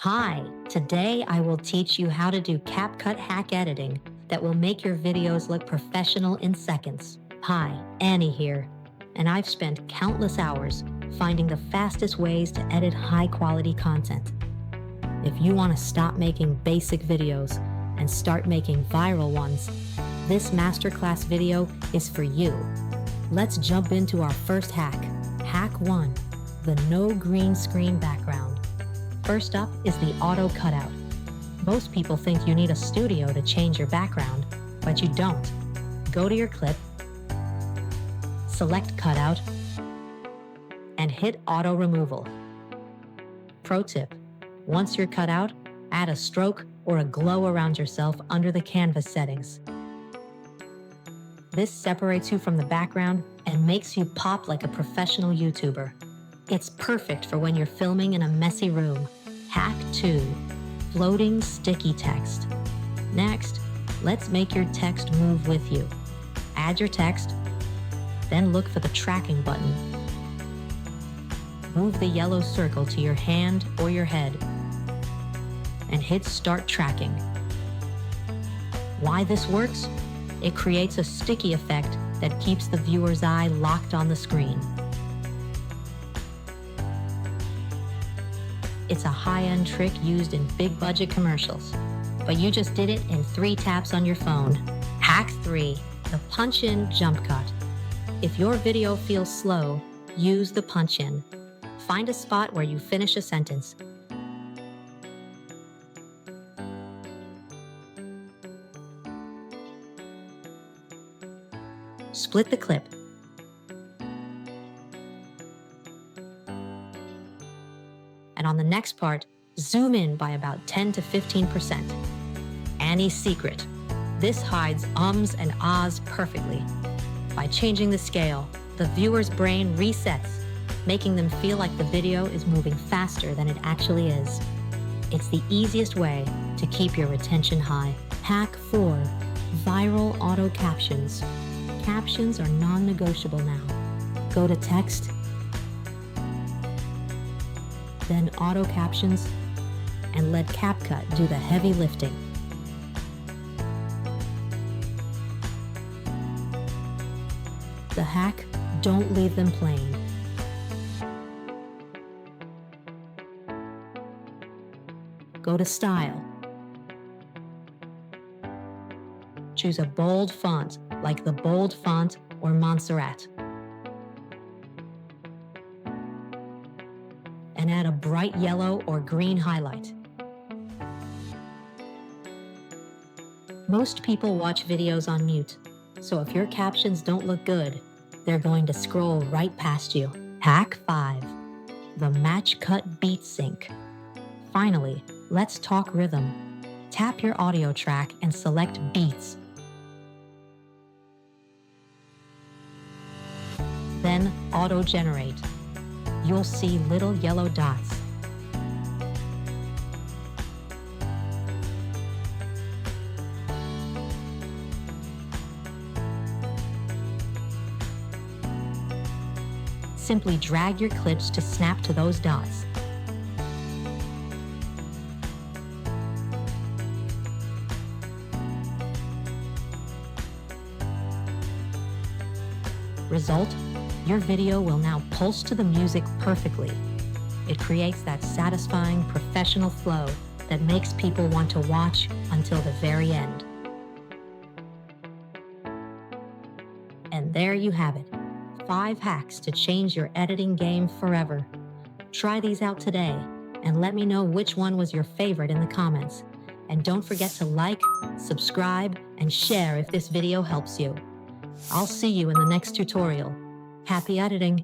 Hi, today I will teach you how to do CapCut hack editing that will make your videos look professional in seconds. Hi, Annie here, and I've spent countless hours finding the fastest ways to edit high-quality content. If you want to stop making basic videos and start making viral ones, this masterclass video is for you. Let's jump into our first hack. Hack 1, the no green screen background. First up is the auto cutout. Most people think you need a studio to change your background, but you don't. Go to your clip, select cutout, and hit auto removal. Pro tip, once you're cut out, add a stroke or a glow around yourself under the canvas settings. This separates you from the background and makes you pop like a professional YouTuber. It's perfect for when you're filming in a messy room. Hack 2, floating sticky text. Next, let's make your text move with you. Add your text, then look for the tracking button. Move the yellow circle to your hand or your head, and hit start tracking. Why this works? It creates a sticky effect that keeps the viewer's eye locked on the screen. It's a high-end trick used in big-budget commercials, but you just did it in 3 taps on your phone. Hack 3, the punch-in jump cut. If your video feels slow, use the punch-in. Find a spot where you finish a sentence. Split the clip. And on the next part, zoom in by about 10 to 15%. Annie's secret. This hides ums and ahs perfectly. By changing the scale, the viewer's brain resets, making them feel like the video is moving faster than it actually is. It's the easiest way to keep your retention high. Hack 4, viral auto captions. Captions are non-negotiable now. Go to text, then auto captions, and let Capcut do the heavy lifting. The hack, don't leave them plain. Go to Style. Choose a bold font, like the bold font or Montserrat. And add a bright yellow or green highlight. Most people watch videos on mute, so if your captions don't look good, they're going to scroll right past you. Hack 5, the match cut beat sync. Finally, let's talk rhythm. Tap your audio track and select beats. Then auto-generate. You'll see little yellow dots. Simply drag your clips to snap to those dots. Result? Your video will now pulse to the music perfectly. It creates that satisfying professional flow that makes people want to watch until the very end. And there you have it, 5 hacks to change your editing game forever. Try these out today and let me know which one was your favorite in the comments. And don't forget to like, subscribe, and share if this video helps you. I'll see you in the next tutorial. Happy editing!